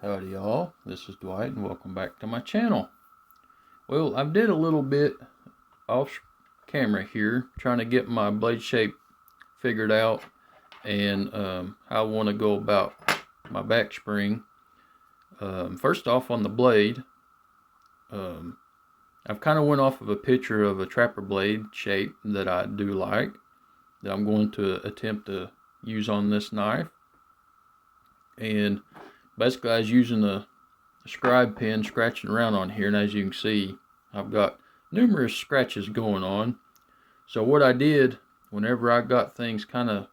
Howdy y'all, this is Dwight and welcome back to my channel. Well, I did a little bit off camera here trying to get my blade shape figured out and how I want to go about my back spring. First off, on the blade, I've kind of went off of a picture of a trapper blade shape that I do like, that I'm going to attempt to use on this knife. And basically I was using a scribe pen scratching around on here, and as you can see I've got numerous scratches going on. So what I did, whenever I got things kind of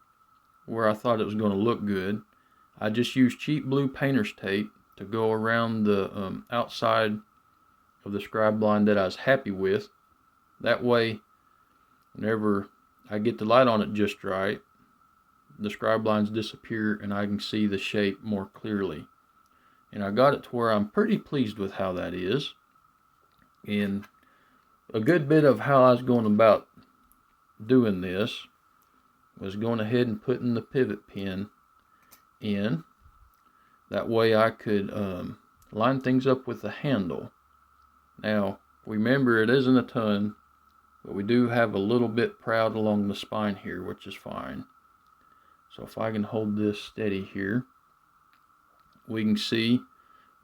where I thought it was going to look good, I just used cheap blue painter's tape to go around the outside of the scribe line that I was happy with. That way whenever I get the light on it just right, the scribe lines disappear and I can see the shape more clearly. And I got it to where I'm pretty pleased with how that is. And a good bit of how I was going about doing this was going ahead and putting the pivot pin in. That way I could line things up with the handle. Now remember, it isn't a ton, but we do have a little bit proud along the spine here, which is fine. So if I can hold this steady here, we can see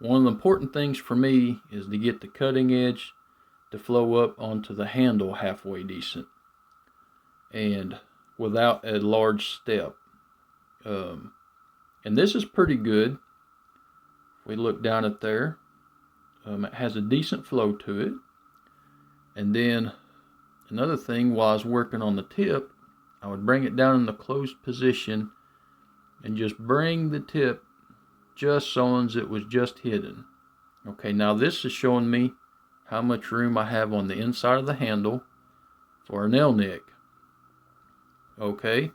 one of the important things for me is to get the cutting edge to flow up onto the handle halfway decent and without a large step. And this is pretty good. If we look down at there, it has a decent flow to it. And then another thing, while I was working on the tip, I would bring it down in the closed position and just bring the tip just so as it was just hidden. Okay, now this is showing me how much room I have on the inside of the handle for a nail nick. Okay,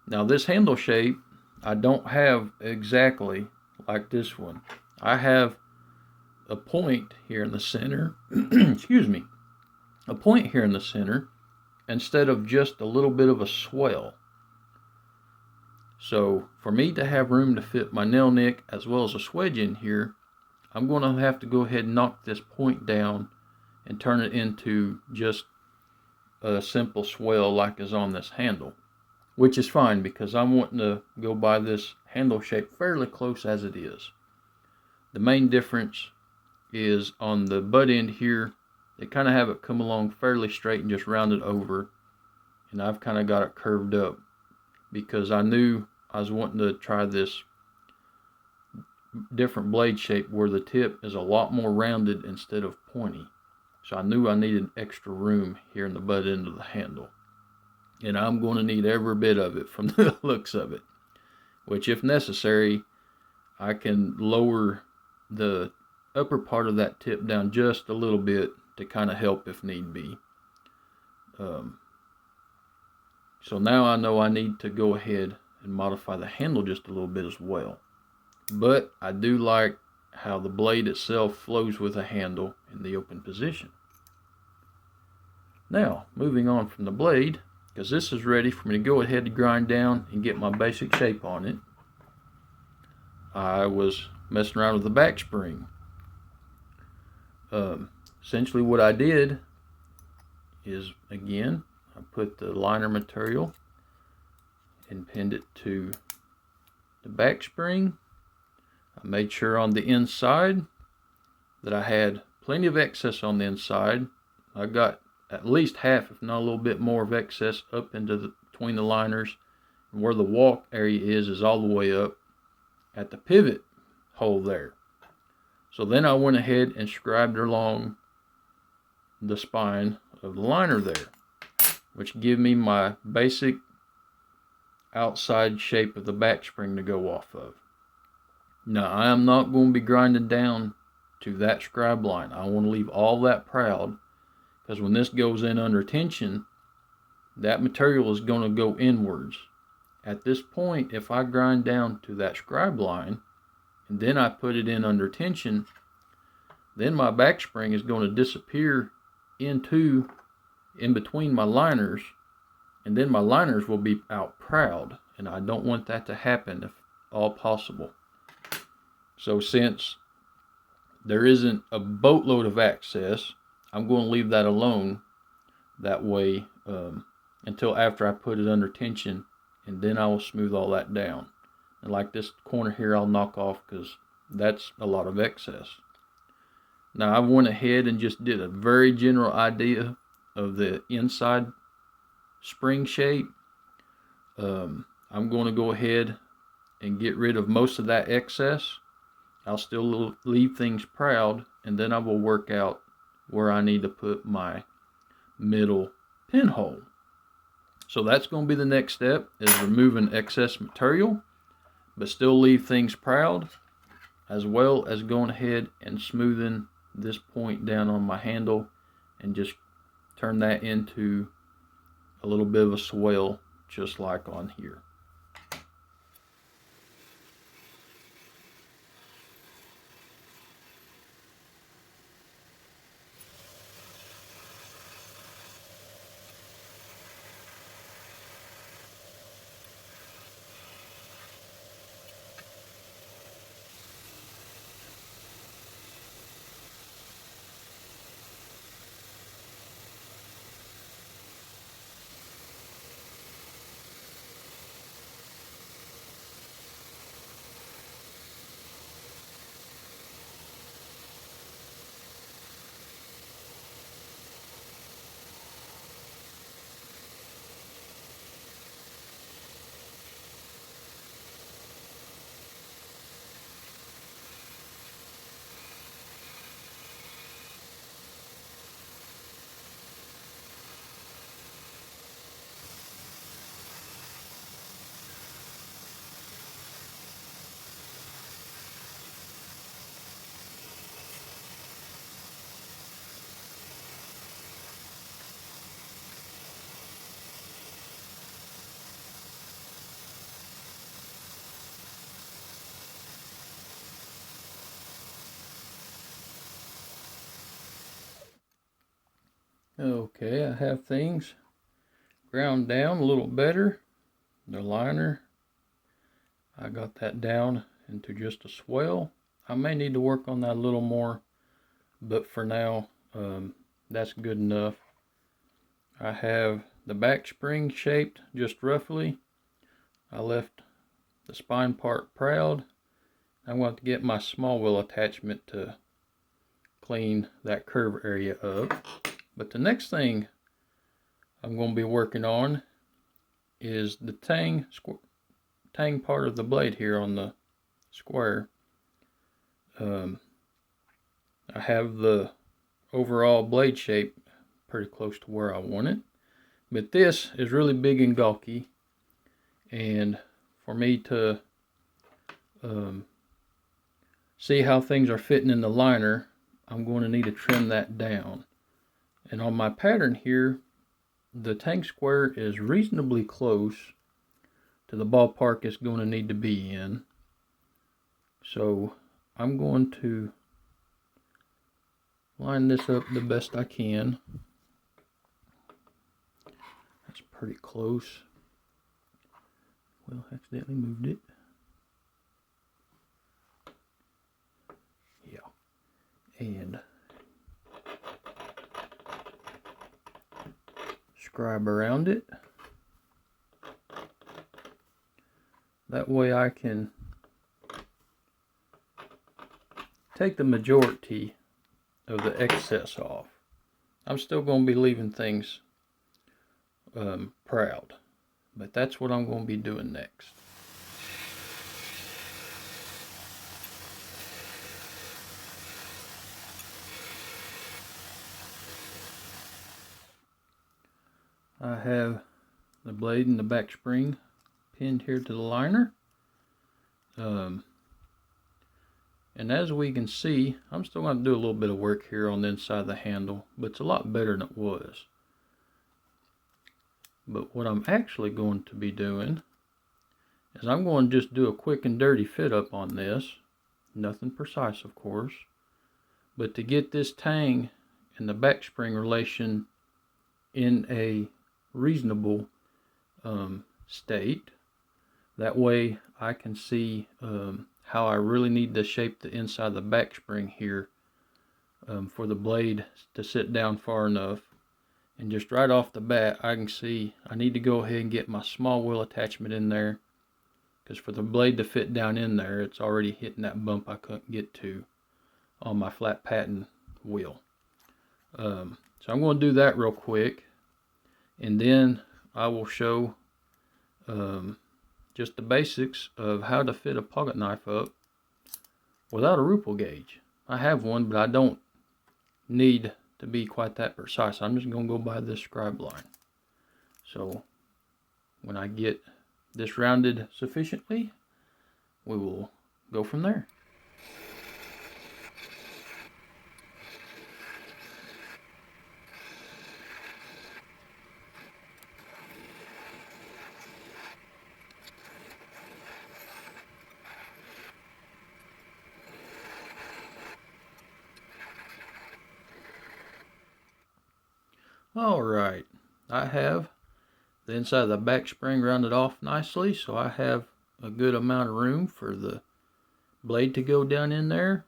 now this handle shape I don't have exactly like this one. I have a point here in the center, excuse me, a point here in the center instead of just a little bit of a swell. So for me to have room to fit my nail nick as well as a swedge in here, I'm going to have to go ahead and knock this point down and turn it into just a simple swell like is on this handle, which is fine because I'm wanting to go by this handle shape fairly close as it is. The main difference is on the butt end here, they kind of have it come along fairly straight and just round it over, and I've kind of got it curved up because I knew I was wanting to try this different blade shape where the tip is a lot more rounded instead of pointy. So I knew I needed extra room here in the butt end of the handle, and I'm going to need every bit of it from the looks of it, which if necessary I can lower the upper part of that tip down just a little bit to kind of help if need be. So now I know I need to go ahead and modify the handle just a little bit as well. But I do like how the blade itself flows with the handle in the open position. Now, moving on from the blade, because this is ready for me to go ahead and grind down and get my basic shape on it, I was messing around with the back spring. Essentially what I did is, again, I put the liner material and pinned it to the back spring. I made sure on the inside that I had plenty of excess on the inside. I got at least half, if not a little bit more of excess up into between the liners, and where the walk area is all the way up at the pivot hole there. So then I went ahead and scribed along the spine of the liner there, which give me my basic outside shape of the back spring to go off of. Now I am not going to be grinding down to that scribe line. I want to leave all that proud, because when this goes in under tension, that material is going to go inwards. At this point, if I grind down to that scribe line and then I put it in under tension, then my back spring is going to disappear in between my liners, and then my liners will be out proud, and I don't want that to happen if all possible. So since there isn't a boatload of access, I'm going to leave that alone that way until after I put it under tension, and then I will smooth all that down. And like this corner here, I'll knock off because that's a lot of excess. Now I went ahead and just did a very general idea of the inside spring shape. I'm going to go ahead and get rid of most of that excess. I'll still leave things proud, and then I will work out where I need to put my middle pinhole. So that's going to be the next step, is removing excess material, but still leave things proud, as well as going ahead and smoothing this point down on my handle and just turn that into a little bit of a swell, just like on here. Okay, I have things ground down a little better. The liner, I got that down into just a swell. I may need to work on that a little more, but for now, that's good enough. I have the back spring shaped just roughly. I left the spine part proud. I'm going to get my small wheel attachment to clean that curve area up. But the next thing I'm going to be working on is the tang part of the blade here on the square. I have the overall blade shape pretty close to where I want it, but this is really big and gawky, and for me to see how things are fitting in the liner, I'm going to need to trim that down. And on my pattern here, the tang square is reasonably close to the ballpark it's going to need to be in. So I'm going to line this up the best I can. That's pretty close. Well, accidentally moved it. Yeah. And scribe around it. That way I can take the majority of the excess off. I'm still going to be leaving things proud, but that's what I'm going to be doing next. I have the blade and the back spring pinned here to the liner. And as we can see, I'm still going to do a little bit of work here on the inside of the handle, but it's a lot better than it was. But what I'm actually going to be doing is I'm going to just do a quick and dirty fit up on this. Nothing precise, of course. But to get this tang and the back spring relation in a reasonable state, that way I can see how I really need to shape the inside of the back spring here for the blade to sit down far enough. And just right off the bat, I can see I need to go ahead and get my small wheel attachment in there, because for the blade to fit down in there, it's already hitting that bump I couldn't get to on my flat patent wheel. So I'm going to do that real quick, and then I will show just the basics of how to fit a pocket knife up without a rupel gauge. I have one, but I don't need to be quite that precise. I'm just going to go by this scribe line. So when I get this rounded sufficiently, we will go from there. Alright, I have the inside of the back spring rounded off nicely, so I have a good amount of room for the blade to go down in there.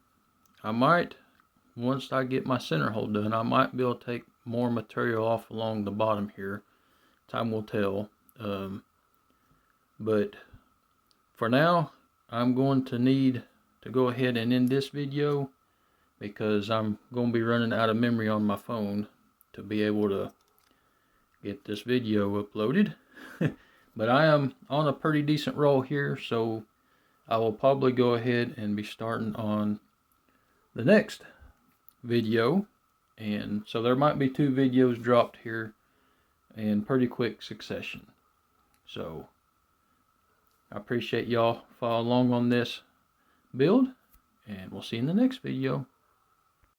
I might, once I get my center hole done, I might be able to take more material off along the bottom here. Time will tell. But for now, I'm going to need to go ahead and end this video, because I'm going to be running out of memory on my phone to be able to get this video uploaded. But I am on a pretty decent roll here, so I will probably go ahead and be starting on the next video. And so there might be 2 videos dropped here in pretty quick succession. So I appreciate y'all following along on this build, and we'll see you in the next video.